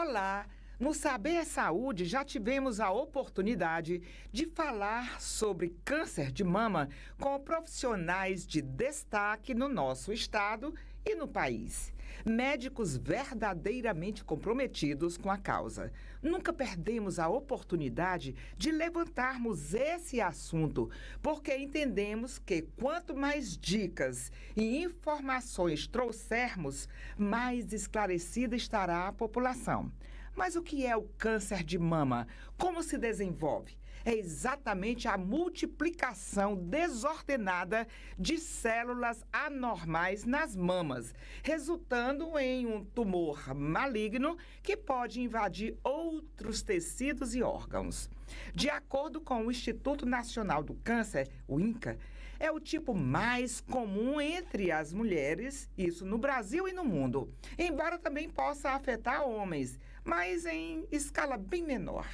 Olá! No Saber Saúde já tivemos a oportunidade de falar sobre câncer de mama com profissionais de destaque no nosso estado e no país. Médicos verdadeiramente comprometidos com a causa. Nunca perdemos a oportunidade de levantarmos esse assunto, porque entendemos que quanto mais dicas e informações trouxermos, mais esclarecida estará a população. Mas o que é o câncer de mama? Como se desenvolve? É exatamente a multiplicação desordenada de células anormais nas mamas, resultando em um tumor maligno que pode invadir outros tecidos e órgãos. De acordo com o Instituto Nacional do Câncer, o INCA, é o tipo mais comum entre as mulheres, isso no Brasil e no mundo, embora também possa afetar homens, mas em escala bem menor.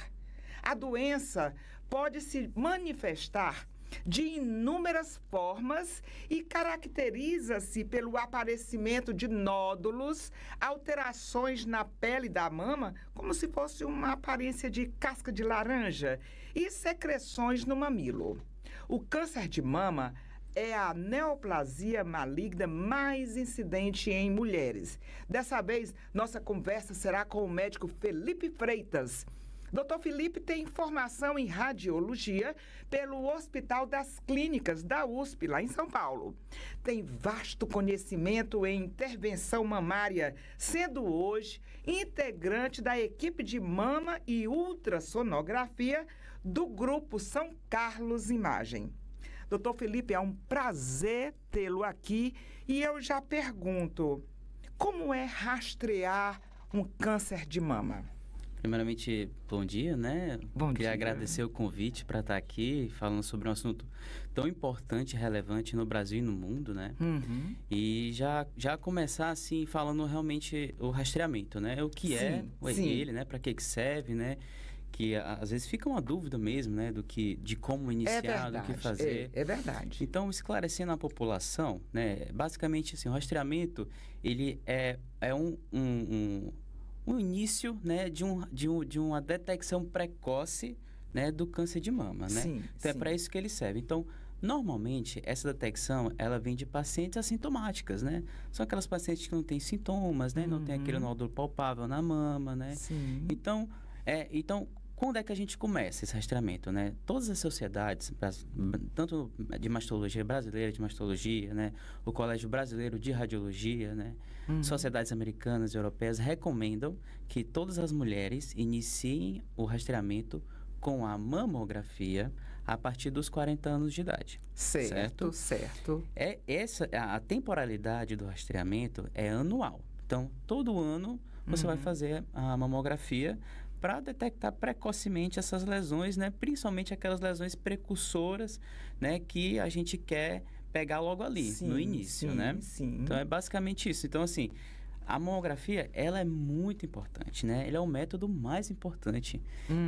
A doença pode se manifestar de inúmeras formas e caracteriza-se pelo aparecimento de nódulos, alterações na pele da mama, como se fosse uma aparência de casca de laranja, e secreções no mamilo. O câncer de mama é a neoplasia maligna mais incidente em mulheres. Dessa vez, nossa conversa será com o médico Felipe Freitas. Dr. Felipe tem formação em radiologia pelo Hospital das Clínicas da USP, lá em São Paulo. Tem vasto conhecimento em intervenção mamária, sendo hoje integrante da equipe de mama e ultrassonografia do Grupo São Carlos Imagem. Dr. Felipe, é um prazer tê-lo aqui e eu já pergunto, como é rastrear um câncer de mama? Primeiramente, bom dia, né? Bom Queria dia. agradecer o convite para estar aqui falando sobre um assunto tão importante e relevante no Brasil e no mundo, né? Uhum. E já começar assim falando realmente o rastreamento, né? O que é ele, né? Para que serve, né? Que às vezes fica uma dúvida mesmo, né? De como iniciar, do que fazer. É verdade. Então, esclarecendo a população, né? Basicamente, assim, o rastreamento, ele é um início, né, de uma detecção precoce, né, do câncer de mama, né? Sim, então, sim. é para isso que ele serve. Então, normalmente, essa detecção, ela vem de pacientes assintomáticas, né? São aquelas pacientes que não têm sintomas, né? Não tem aquele nódulo palpável na mama, né? Sim. Então, quando é que a gente começa esse rastreamento, né? Todas as sociedades, tanto de mastologia brasileira, de mastologia, né? O Colégio Brasileiro de Radiologia, né? Sociedades americanas e europeias recomendam que todas as mulheres iniciem o rastreamento com a mamografia a partir dos 40 anos de idade. Certo. A temporalidade do rastreamento é anual. Então, todo ano você vai fazer a mamografia para detectar precocemente essas lesões, né? Principalmente aquelas lesões precursoras, né? Que a gente quer pegar logo ali, no início, né? Sim. Então, é basicamente isso. Então, assim, a mamografia, ela é muito importante, né? Ele é o método mais importante.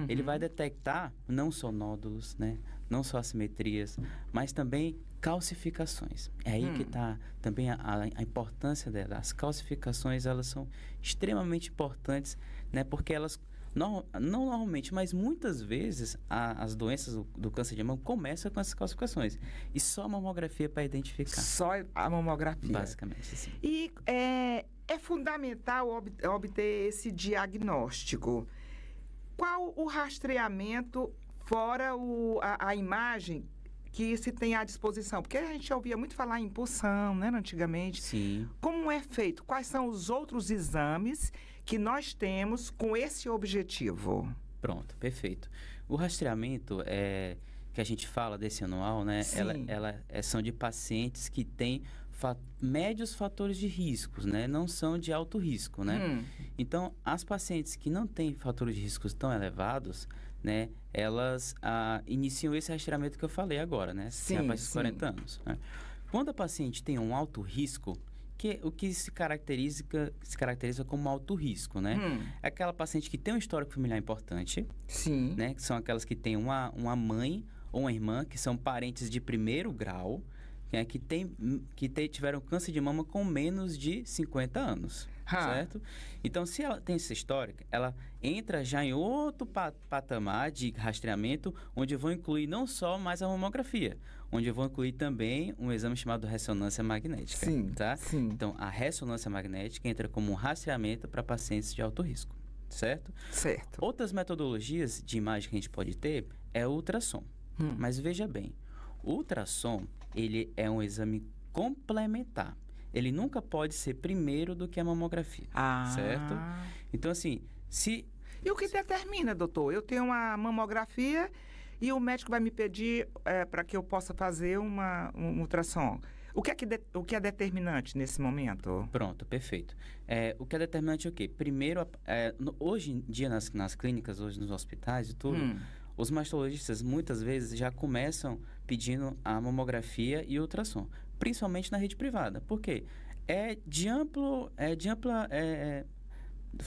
Ele vai detectar não só nódulos, né? Não só assimetrias, mas também calcificações. É aí que está também a importância delas. As calcificações, elas são extremamente importantes, né? Porque elas, não normalmente, mas muitas vezes, as doenças do câncer de mama começam com essas calcificações. E só a mamografia para identificar. Só a mamografia. Basicamente, sim. E é fundamental obter esse diagnóstico. Qual o rastreamento fora a imagem que se tem à disposição? Porque a gente ouvia muito falar em punção, né, antigamente. Sim. Como é feito? Quais são os outros exames que nós temos com esse objetivo? Pronto, perfeito. O rastreamento que a gente fala desse anual, né? São de pacientes que têm médios fatores de riscos, né? Não são de alto risco, né? Então, as pacientes que não têm fatores de riscos tão elevados, né? Elas iniciam esse rastreamento que eu falei agora, né? Sim, a partir dos 40 anos. Né? Quando a paciente tem um alto risco, o que se caracteriza como alto risco, né? É aquela paciente que tem um histórico familiar importante, Sim. né? Que são aquelas que têm uma mãe ou uma irmã que são parentes de primeiro grau, que tiveram câncer de mama com menos de 50 anos. certo? Então, se ela tem essa histórica, ela entra já em outro patamar de rastreamento, onde eu vou incluir não só mais a mamografia, onde eu vou incluir também um exame chamado ressonância magnética, Sim, tá? sim. Então, a ressonância magnética entra como um rastreamento para pacientes de alto risco, certo? Certo. Outras metodologias de imagem que a gente pode ter é o ultrassom. Mas veja bem, o ultrassom, ele é um exame complementar. Ele nunca pode ser primeiro do que a mamografia, certo? Então, assim, E o que determina, doutor? Eu tenho uma mamografia e o médico vai me pedir para que eu possa fazer um ultrassom. O que é determinante nesse momento? Pronto, perfeito. O que é determinante é o quê? Primeiro, hoje em dia nas clínicas, hoje nos hospitais e tudo, os mastologistas muitas vezes já começam pedindo a mamografia e o ultrassom, principalmente na rede privada. Por quê? É de ampla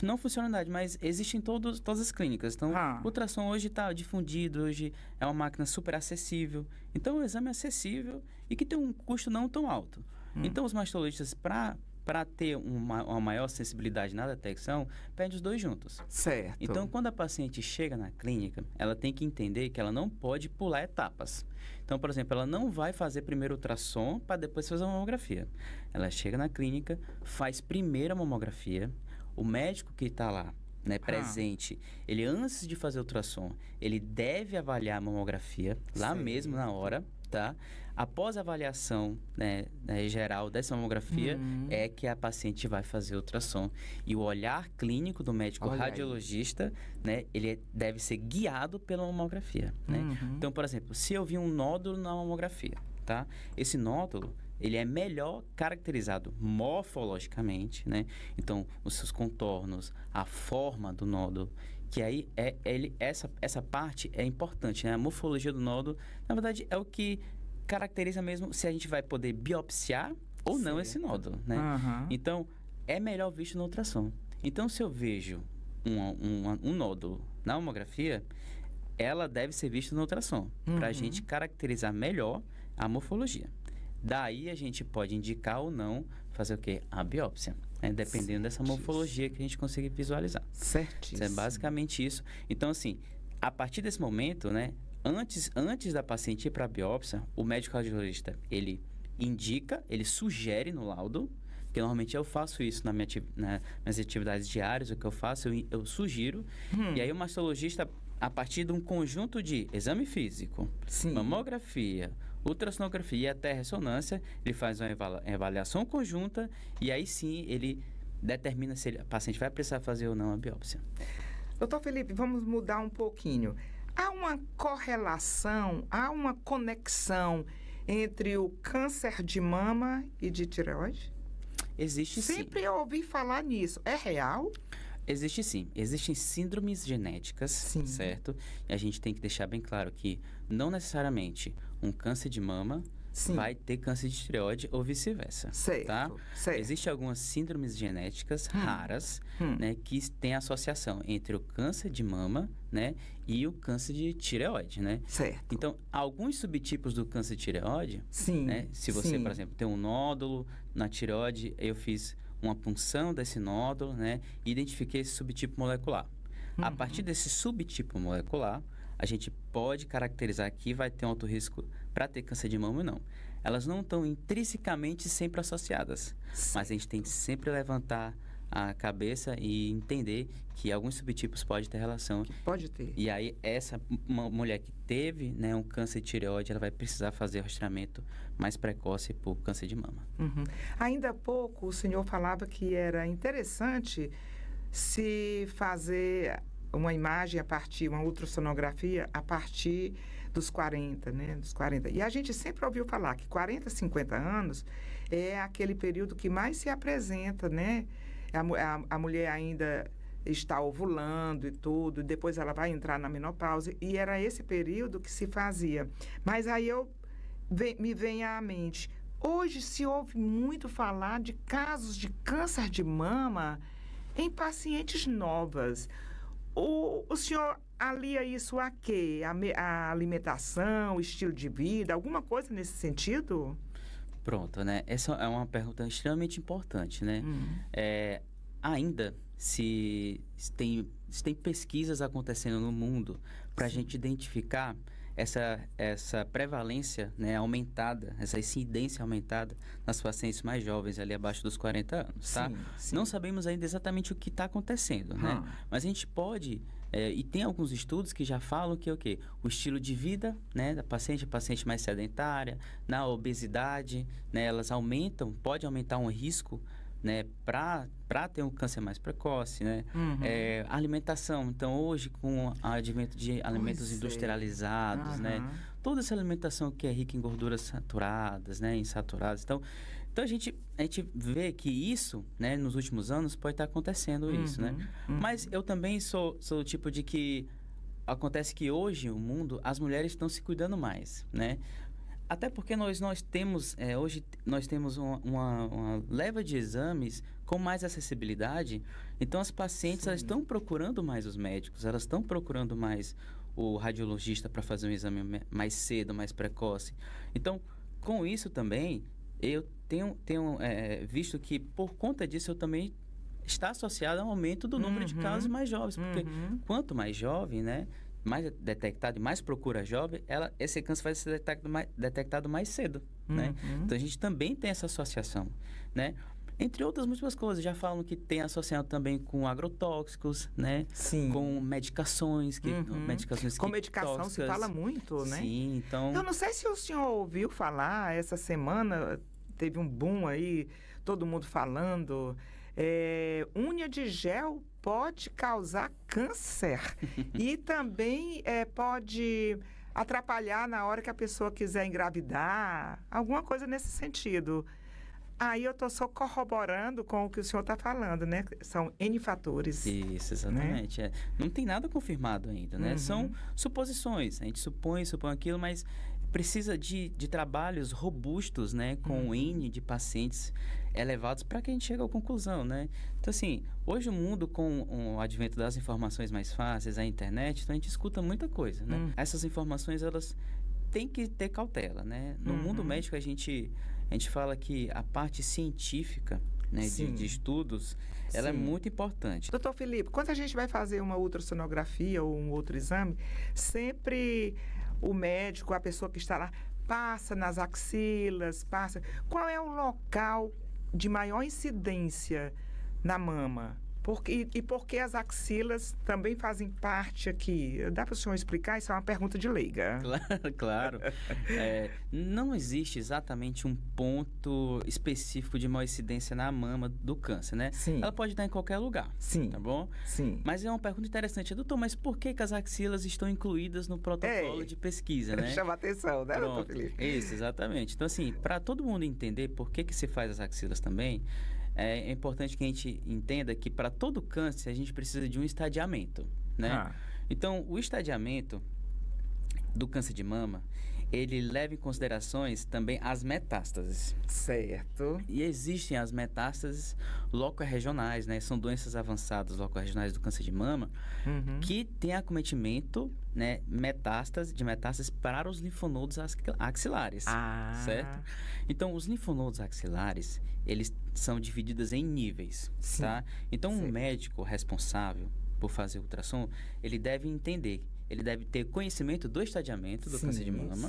não funcionalidade, mas existe em todas as clínicas. Então, o ultrassom hoje está difundido, hoje é uma máquina super acessível. Então, o exame é acessível e que tem um custo não tão alto. Então, os mastologistas, para ter uma maior sensibilidade na detecção, pedem os dois juntos. Certo. Então, quando a paciente chega na clínica, ela tem que entender que ela não pode pular etapas. Então, por exemplo, ela não vai fazer primeiro ultrassom para depois fazer a mamografia. Ela chega na clínica, faz primeiro a mamografia. O médico que está lá, né, presente, ele antes de fazer o ultrassom, ele deve avaliar a mamografia lá mesmo na hora, tá? Após a avaliação, né, geral dessa mamografia, é que a paciente vai fazer o ultrassom. E o olhar clínico do médico radiologista, né, ele deve ser guiado pela mamografia, né? Então, por exemplo, se eu vi um nódulo na mamografia, tá? Esse nódulo, ele é melhor caracterizado morfologicamente, né? Então, os seus contornos, a forma do nódulo, que aí essa parte é importante, né? A morfologia do nódulo, na verdade, é o que caracteriza mesmo se a gente vai poder biopsiar ou não esse nódulo, né? Então, é melhor visto no ultrassom. Então, se eu vejo um nódulo na mamografia, ela deve ser vista no ultrassom, para a gente caracterizar melhor a morfologia. Daí a gente pode indicar ou não fazer o quê? A biópsia, né? Dependendo dessa morfologia que a gente conseguir visualizar. Certíssimo. É basicamente isso. Então, assim, a partir desse momento, né? Antes da paciente ir para a biópsia, o médico radiologista, ele indica, ele sugere no laudo, porque normalmente eu faço isso nas minhas atividades diárias, o que eu faço, eu sugiro, e aí o mastologista, a partir de um conjunto de exame físico, mamografia, ultrassonografia e até ressonância, ele faz uma avaliação conjunta e aí sim ele determina se a paciente vai precisar fazer ou não a biópsia. Doutor Felipe, vamos mudar um pouquinho. Há uma correlação, há uma conexão entre o câncer de mama e de tireoide? Existe sim. Sempre ouvi falar nisso. É real? Existe sim. Existem síndromes genéticas, certo? E a gente tem que deixar bem claro que não necessariamente um câncer de mama vai ter câncer de tireoide ou vice-versa, tá? Certo. Existem algumas síndromes genéticas raras, né, que têm associação entre o câncer de mama, né, e o câncer de tireoide, né? Certo. Então, alguns subtipos do câncer de tireoide, né, se você, por exemplo, tem um nódulo na tireoide, eu fiz uma punção desse nódulo, né, e identifiquei esse subtipo molecular. A partir desse subtipo molecular, a gente pode caracterizar que vai ter um alto risco para ter câncer de mama ou não. Elas não estão intrinsecamente sempre associadas, mas a gente tem que sempre levantar a cabeça e entender que alguns subtipos podem ter relação. Que pode ter. E aí, uma mulher que teve, né, um câncer de tireoide, ela vai precisar fazer o rastreamento mais precoce por câncer de mama. Ainda há pouco, o senhor falava que era interessante se fazer uma imagem uma ultrassonografia a partir dos 40, né? Dos 40. E a gente sempre ouviu falar que 40, 50 anos é aquele período que mais se apresenta, né? A mulher ainda está ovulando e tudo, depois ela vai entrar na menopausa, e era esse período que se fazia. Mas aí me vem à mente, hoje se ouve muito falar de casos de câncer de mama em pacientes novas. O senhor alia isso a quê? A alimentação, o estilo de vida, alguma coisa nesse sentido? Pronto, né? Essa é uma pergunta extremamente importante, né? ainda se tem pesquisas acontecendo no mundo para a gente identificar essa prevalência, né, aumentada, essa incidência aumentada nas pacientes mais jovens, ali abaixo dos 40 anos, tá? Sim. Não sabemos ainda exatamente o que está acontecendo, né? Mas a gente pode, e tem alguns estudos que já falam que o quê? O estilo de vida, né, da paciente, a paciente mais sedentária, na obesidade, né, elas pode aumentar um risco, né, para ter um câncer mais precoce, né? Alimentação. Então, hoje, com o advento de alimentos industrializados, né? Toda essa alimentação que é rica em gorduras saturadas, né? Insaturadas. Então a gente vê que isso, né? Nos últimos anos, pode estar acontecendo isso, né? Mas eu também sou o tipo de que acontece que hoje, o mundo, as mulheres estão se cuidando mais, né? Até porque nós temos, hoje nós temos uma leva de exames com mais acessibilidade. Então, as pacientes elas estão procurando mais os médicos, elas estão procurando mais o radiologista para fazer um exame mais cedo, mais precoce. Então, com isso também, eu tenho visto que, por conta disso, eu também está associado ao aumento do número de casos mais jovens. Porque quanto mais jovem, né? Mais detectado e mais procura jovem, esse câncer vai ser detectado mais cedo, né? Então, a gente também tem essa associação, né? Entre outras múltiplas coisas, já falam que tem associado também com agrotóxicos, né? Sim. Com medicações, Com medicação tóxicas. Se fala muito, né? Sim, então... Eu não sei se o senhor ouviu falar, essa semana teve um boom aí, todo mundo falando, unha de gel pode causar câncer e também pode atrapalhar na hora que a pessoa quiser engravidar, alguma coisa nesse sentido. Aí eu estou só corroborando com o que o senhor está falando, né? São N fatores. Isso, exatamente. Né? Não tem nada confirmado ainda, né? São suposições. A gente supõe aquilo, mas precisa de trabalhos robustos, né? Com N de pacientes elevados para que a gente chegue à conclusão, né? Então, assim, hoje o mundo, com o advento das informações mais fáceis, a internet, então a gente escuta muita coisa, né? Essas informações, elas têm que ter cautela, né? No mundo médico, a gente fala que a parte científica, né, de estudos, ela é muito importante. Doutor Felipe, quando a gente vai fazer uma ultrassonografia ou um outro exame, sempre o médico, a pessoa que está lá, passa nas axilas, passa... Qual é o local de maior incidência na mama? Por que as axilas também fazem parte aqui? Dá para o senhor explicar? Isso é uma pergunta de leiga. Claro. Não existe exatamente um ponto específico de maior incidência na mama do câncer, né? Sim. Ela pode estar em qualquer lugar. Sim. Tá bom? Sim. Mas é uma pergunta interessante. Doutor, mas por que as axilas estão incluídas no protocolo de pesquisa, né? Chama atenção, né, doutor Felipe? Isso, exatamente. Então, assim, para todo mundo entender por que se faz as axilas também, é importante que a gente entenda que para todo câncer a gente precisa de um estadiamento, né? Então, o estadiamento do câncer de mama, ele leva em considerações também as metástases. Certo. E existem as metástases locorregionais, né? São doenças avançadas locorregionais do câncer de mama que tem acometimento, né? Metástases para os linfonodos axilares, certo? Então, os linfonodos axilares, eles são divididos em níveis, tá? Então, um médico responsável por fazer ultrassom, ele deve entender, ele deve ter conhecimento do estadiamento do câncer de mama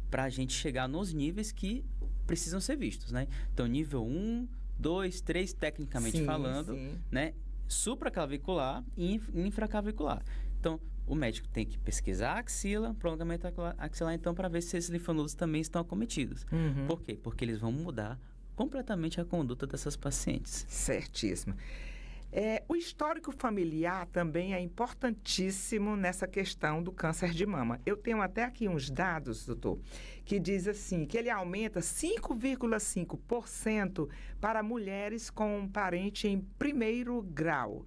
para a gente chegar nos níveis que precisam ser vistos, né? Então, nível 1, 2, 3, tecnicamente falando, né? Supraclavicular e infraclavicular. Então, o médico tem que pesquisar a axila, prolongamento axilar, então, para ver se esses linfonodos também estão acometidos. Por quê? Porque eles vão mudar completamente a conduta dessas pacientes. Certíssimo. O histórico familiar também é importantíssimo nessa questão do câncer de mama. Eu tenho até aqui uns dados, doutor, que diz assim, que ele aumenta 5,5% para mulheres com um parente em primeiro grau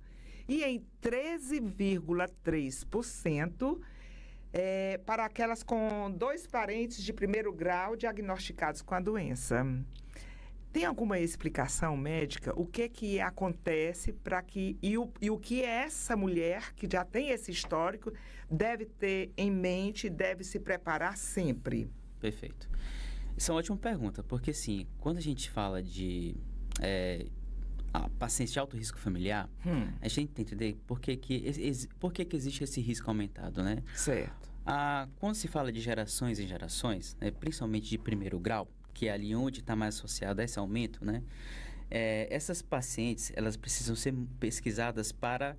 e em 13,3% para aquelas com 2 parentes de primeiro grau diagnosticados com a doença. Tem alguma explicação médica? O que acontece para que... E o que essa mulher, que já tem esse histórico, deve ter em mente, deve se preparar sempre? Perfeito. Isso é uma ótima pergunta, porque, assim, quando a gente fala de a pacientes de alto risco familiar, a gente tem que entender por que que existe esse risco aumentado, né? Certo. Quando se fala de gerações em gerações, né, principalmente de primeiro grau, que é ali onde está mais associado a esse aumento, né? Essas pacientes, elas precisam ser pesquisadas para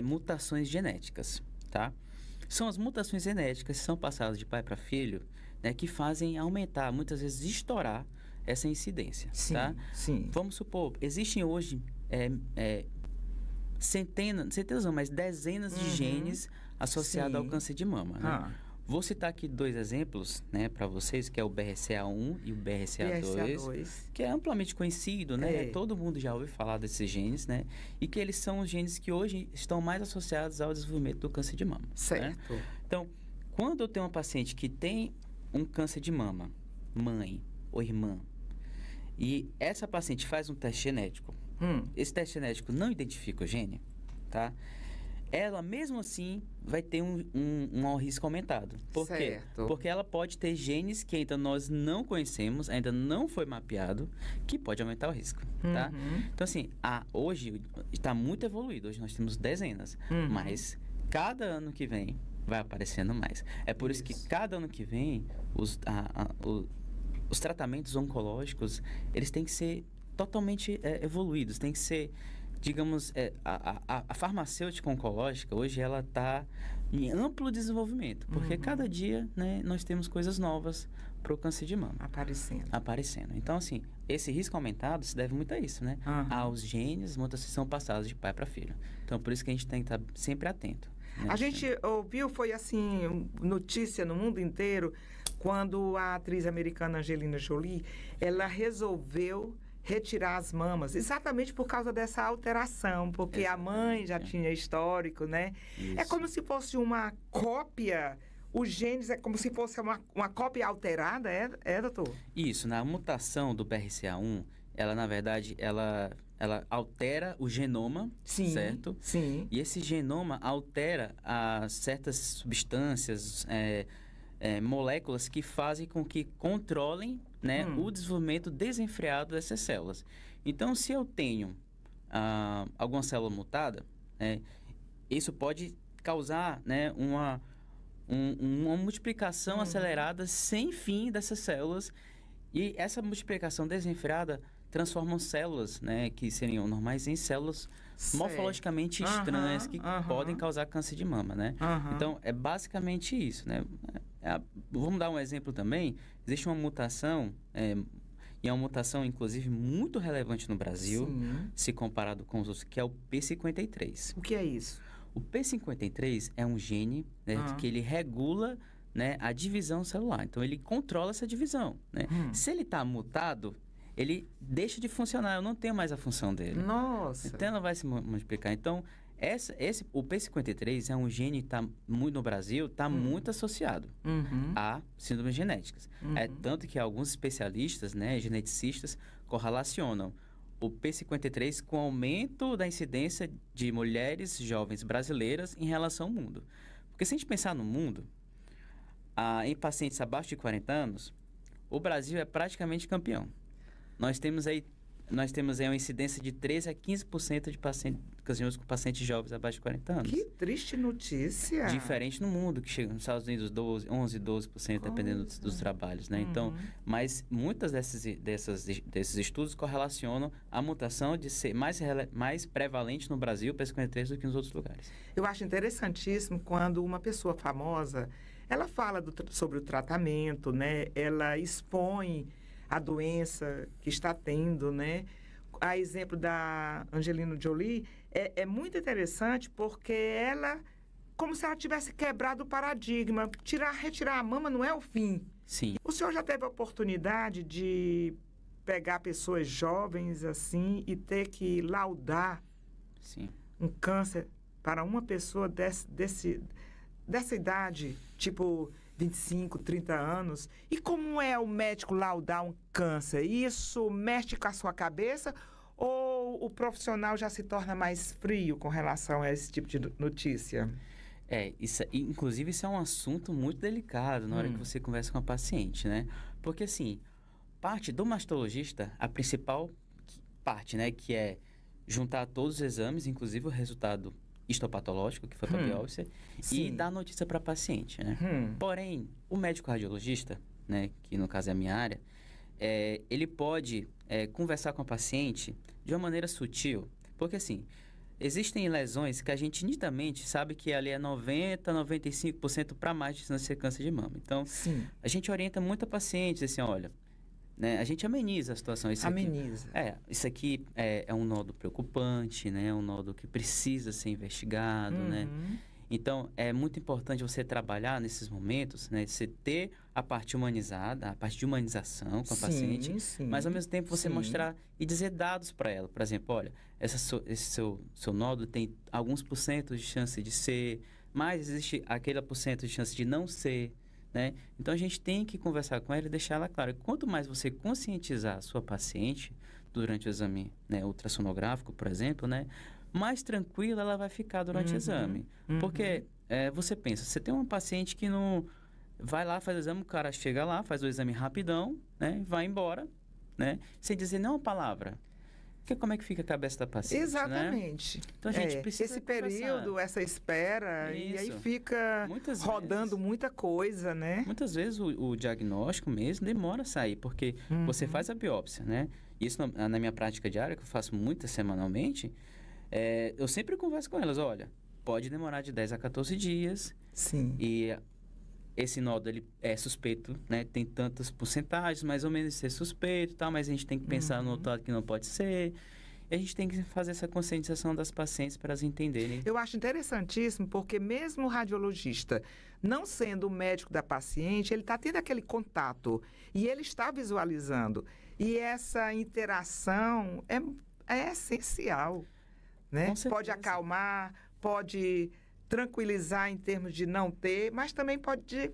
mutações genéticas, tá? São as mutações genéticas que são passadas de pai para filho, né, que fazem aumentar, muitas vezes estourar essa incidência, Sim, tá? sim. Vamos supor, existem hoje centenas não, mas dezenas de genes associados ao câncer de mama, né? Vou citar aqui 2 exemplos, né, para vocês, que é o BRCA1 e o BRCA2, que é amplamente conhecido, né? Todo mundo já ouviu falar desses genes, né? E que eles são os genes que hoje estão mais associados ao desenvolvimento do câncer de mama. Certo. Né? Então, quando eu tenho uma paciente que tem um câncer de mama, mãe ou irmã, e essa paciente faz um teste genético, esse teste genético não identifica o gene, tá? Ela, mesmo assim, vai ter um risco aumentado. Por quê? Porque ela pode ter genes que ainda nós não conhecemos, ainda não foi mapeado, que pode aumentar o risco, tá? Então, assim, hoje está muito evoluído. Hoje nós temos dezenas, mas cada ano que vem vai aparecendo mais. É por isso que cada ano que vem os tratamentos oncológicos, eles têm que ser totalmente evoluídos, tem que ser... Digamos, a farmacêutica oncológica, hoje, ela está em amplo desenvolvimento. Porque cada dia, né, nós temos coisas novas para o câncer de mama. Aparecendo. Então, assim, esse risco aumentado se deve muito a isso, né? Aos genes, muitas são passadas de pai para filho. Então, por isso que a gente tem que estar sempre atento. Né? A gente ouviu, foi assim, notícia no mundo inteiro, quando a atriz americana Angelina Jolie, ela resolveu retirar as mamas, exatamente por causa dessa alteração, porque a mãe já tinha histórico, né? Isso. É como se fosse uma cópia, os genes é como se fosse uma cópia alterada, doutor? Isso, na mutação do BRCA1, ela, na verdade, ela altera o genoma, certo? Sim. E esse genoma altera certas substâncias, moléculas que fazem com que controlem, né, o desenvolvimento desenfreado dessas células. Então, se eu tenho alguma célula mutada, isso pode causar, né, uma multiplicação acelerada sem fim dessas células, e essa multiplicação desenfreada transforma células, né, que seriam normais em células morfologicamente estranhas que podem causar câncer de mama, né? Então, é basicamente isso, né? Vamos dar um exemplo também. Existe uma mutação, e é uma mutação, inclusive, muito relevante no Brasil, se comparado com os outros, que é o P53. O que é isso? O P53 é um gene, né, que ele regula, né, a divisão celular. Então, ele controla essa divisão, né? Se ele está mutado, ele deixa de funcionar. Eu não tenho mais a função dele. Nossa! Então, ela vai se multiplicar. Então, o P53 é um gene que no Brasil está muito associado a síndromes genéticas. Tanto que alguns especialistas, né, geneticistas, correlacionam o P53 com o aumento da incidência de mulheres jovens brasileiras em relação ao mundo. Porque se a gente pensar no mundo, em pacientes abaixo de 40 anos, o Brasil é praticamente campeão. Nós temos aí uma incidência de 13% a 15% de pacientes com pacientes jovens abaixo de 40 anos. Que triste notícia! Diferente no mundo, que chega nos Estados Unidos 11%, 12%, dependendo dos trabalhos, né? Então, mas muitas desses estudos correlacionam a mutação de ser mais prevalente no Brasil, P53, do que nos outros lugares. Eu acho interessantíssimo quando uma pessoa famosa, ela fala sobre o tratamento, né? Ela expõe a doença que está tendo, né? A exemplo da Angelina Jolie, é muito interessante porque ela, como se ela tivesse quebrado o paradigma. Retirar a mama não é o fim. Sim. O senhor já teve a oportunidade de pegar pessoas jovens assim e ter que laudar um câncer para uma pessoa dessa idade, tipo 25, 30 anos. E como é o médico laudar um câncer? Isso mexe com a sua cabeça ou o profissional já se torna mais frio com relação a esse tipo de notícia? Inclusive, isso é um assunto muito delicado na hora que você conversa com a paciente, né? Porque, assim, parte do mastologista, a principal parte, né, que é juntar todos os exames, inclusive o resultado histopatológico, que foi a biópsia, e Sim. dar notícia para a paciente, né? Porém, o médico radiologista, né, que no caso é a minha área, ele pode conversar com a paciente de uma maneira sutil, porque assim, existem lesões que a gente nitidamente sabe que ali é 90, 95% para mais de chance de ser câncer de mama. Então, Sim. a gente orienta muito a paciente, assim, olha, né, a gente ameniza a situação. Ameniza. Isso aqui é um nódulo preocupante, né? É um nódulo que precisa ser investigado, né? Então, é muito importante você trabalhar nesses momentos, né? Você ter a parte humanizada, a parte de humanização com a paciente, mas ao mesmo tempo você mostrar e dizer dados para ela. Por exemplo, olha, esse seu nódulo tem alguns porcentos de chance de ser, mas existe aquele porcento de chance de não ser, né? Então, a gente tem que conversar com ela e deixar ela clara. Quanto mais você conscientizar a sua paciente durante o exame, né, ultrassonográfico, por exemplo, né? Mais tranquila ela vai ficar durante o exame. Porque você pensa, você tem uma paciente que não vai lá, faz o exame, o cara chega lá, faz o exame rapidão, né? Vai embora, né? Sem dizer nenhuma palavra. Porque como é que fica a cabeça da paciente, Exatamente. né? Então a gente precisa esse período, essa espera, e aí fica rodando muita coisa, né? Muitas vezes o diagnóstico mesmo demora a sair, porque você faz a biópsia, né? Isso na minha prática diária, que eu faço muitas semanalmente, eu sempre converso com elas, olha, pode demorar de 10 a 14 dias. Sim. E esse nódulo, ele é suspeito, né? Tem tantas porcentagens, mais ou menos ser suspeito e tal, mas a gente tem que pensar no outro lado que não pode ser. E a gente tem que fazer essa conscientização das pacientes para elas entenderem. Eu acho interessantíssimo, porque mesmo o radiologista, não sendo o médico da paciente, ele está tendo aquele contato e ele está visualizando. E essa interação é essencial. Né? Pode acalmar, pode tranquilizar em termos de não ter, mas também pode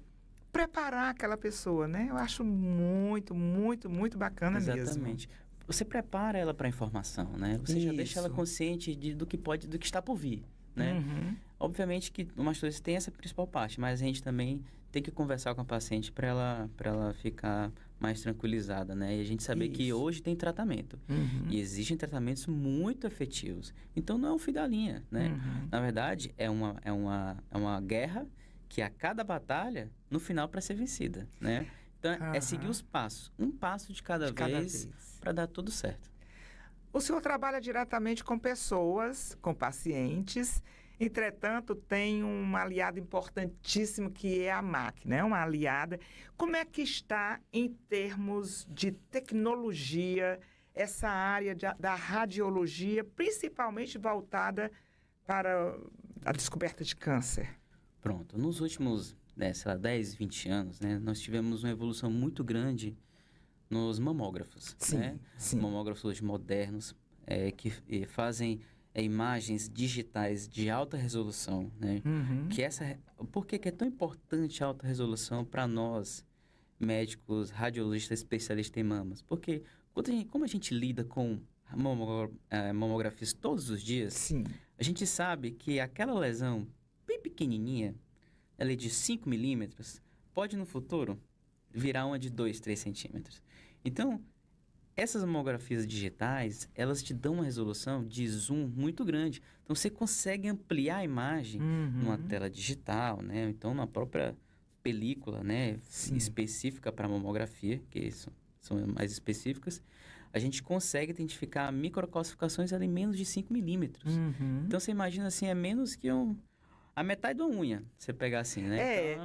preparar aquela pessoa, né? Eu acho muito, muito, muito bacana mesmo. Exatamente. Você prepara ela para a informação, né? Você já deixa ela consciente do que está por vir, né? Obviamente que o mastologista tem essa principal parte, mas a gente também tem que conversar com a paciente para ela ficar mais tranquilizada, né? E a gente saber que hoje tem tratamento. E existem tratamentos muito efetivos. Então, não é um fim da linha, né? Na verdade, é uma guerra que a cada batalha, no final, para ser vencida, né? Então, é seguir os passos. Um passo de cada vez para dar tudo certo. O senhor trabalha diretamente com pessoas, com pacientes. Entretanto, tem um aliado importantíssimo que é a máquina, né? Uma aliada. Como é que está em termos de tecnologia essa área da radiologia, principalmente voltada para a descoberta de câncer? Pronto. Nos últimos, sei lá, 10, 20 anos, né, nós tivemos uma evolução muito grande nos mamógrafos, né? Mamógrafos hoje modernos que fazem imagens digitais de alta resolução, né? Por que é tão importante a alta resolução para nós, médicos, radiologistas, especialistas em mamas? Porque como a gente lida com mamografias todos os dias, a gente sabe que aquela lesão bem pequenininha, ela é de 5 milímetros, pode no futuro virar uma de 2, 3 centímetros. Então, essas mamografias digitais, elas te dão uma resolução de zoom muito grande. Então, você consegue ampliar a imagem numa tela digital, né? Então, na própria película, né? Específica para mamografia, que são mais específicas, a gente consegue identificar microcalcificações ali em menos de 5 milímetros. Então, você imagina assim, é menos que a metade da unha, você pegar assim, né?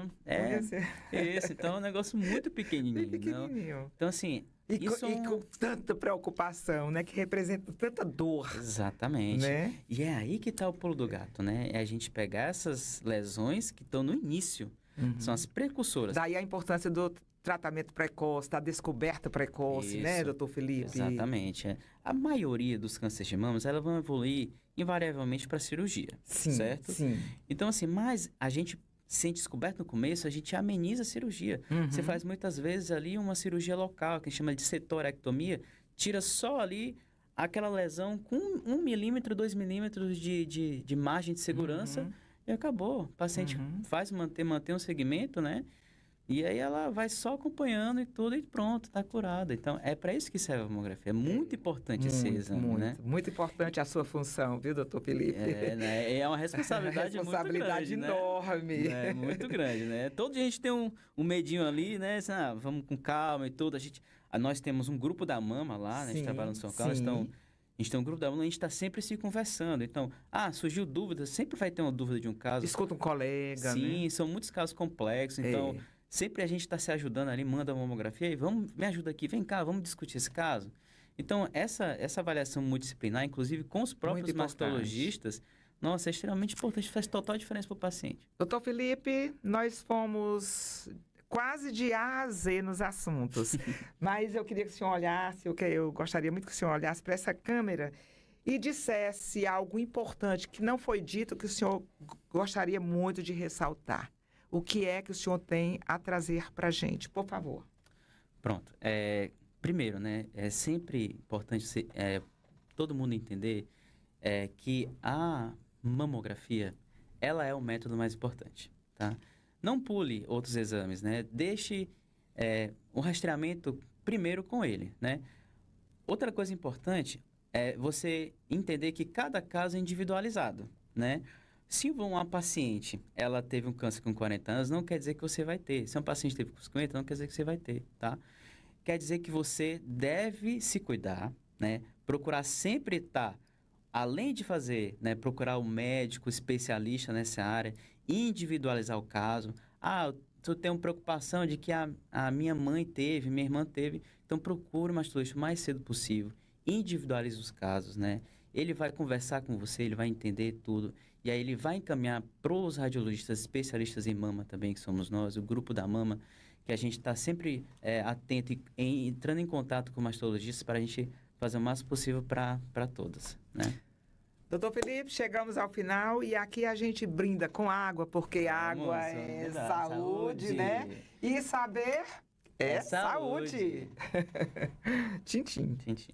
Então, é um negócio muito pequenininho. Bem pequenininho. Então, assim... E com tanta preocupação, né? Que representa tanta dor. Exatamente. Né? E é aí que está o pulo do gato, né? É a gente pegar essas lesões que estão no início. São as precursoras. Daí a importância do tratamento precoce, da descoberta precoce, né, doutor Felipe? Exatamente. A maioria dos cânceres de mamas, elas vão evoluir invariavelmente para cirurgia, certo? Então, assim, mas a gente, sem descoberto no começo, a gente ameniza a cirurgia. Você faz muitas vezes ali uma cirurgia local, que a gente chama de setorectomia, tira só ali aquela lesão com 1 milímetro, 2 milímetros de margem de segurança e acabou. O paciente faz manter um segmento, né? E aí ela vai só acompanhando e tudo e pronto, tá curada. Então, é para isso que serve a mamografia. É muito importante esse exame, né? Muito importante a sua função, viu, doutor Felipe? É, né? É uma responsabilidade, Responsabilidade muito grande, enorme. né? Muito grande, né? Todo dia a gente tem um medinho ali, né? Assim, vamos com calma e tudo. Nós temos um grupo da mama lá, né? A gente trabalha no São Carlos, então a gente tem um grupo da mama, a gente está sempre se conversando. Então, surgiu dúvida, sempre vai ter uma dúvida de um caso. Escuta um colega, Sim, né? são muitos casos complexos, então sempre a gente está se ajudando ali, manda a mamografia e me ajuda aqui, vem cá, vamos discutir esse caso. Então, essa avaliação multidisciplinar, inclusive com os próprios mastologistas, nossa, é extremamente importante, faz total diferença para o paciente. Doutor Felipe, nós fomos quase de A a Z nos assuntos, mas eu queria que o senhor olhasse, eu gostaria muito que o senhor olhasse para essa câmera e dissesse algo importante que não foi dito, que o senhor gostaria muito de ressaltar. O que é que o senhor tem a trazer para a gente, por favor? Pronto. Primeiro, né, é sempre importante todo mundo entender que a mamografia, ela é o método mais importante, tá? Não pule outros exames, né? Deixe o rastreamento primeiro com ele, né? Outra coisa importante é você entender que cada caso é individualizado, né? Se uma paciente, ela teve um câncer com 40 anos, não quer dizer que você vai ter. Se uma paciente teve com 50, não quer dizer que você vai ter, tá? Quer dizer que você deve se cuidar, né? Procurar sempre estar, além de fazer, né? Procurar um médico especialista nessa área, individualizar o caso. Eu tenho preocupação de que a minha mãe teve, minha irmã teve, então procure o mastologista o mais cedo possível. Individualize os casos, né? Ele vai conversar com você, ele vai entender tudo. E aí ele vai encaminhar para os radiologistas especialistas em mama também, que somos nós, o grupo da mama, que a gente está sempre atento e entrando em contato com mastologistas para a gente fazer o máximo possível para todas, né? Doutor Felipe, chegamos ao final e aqui a gente brinda com água, porque água é saúde, né? E saber é saúde. Tchim, tchim. Tchim, tchim.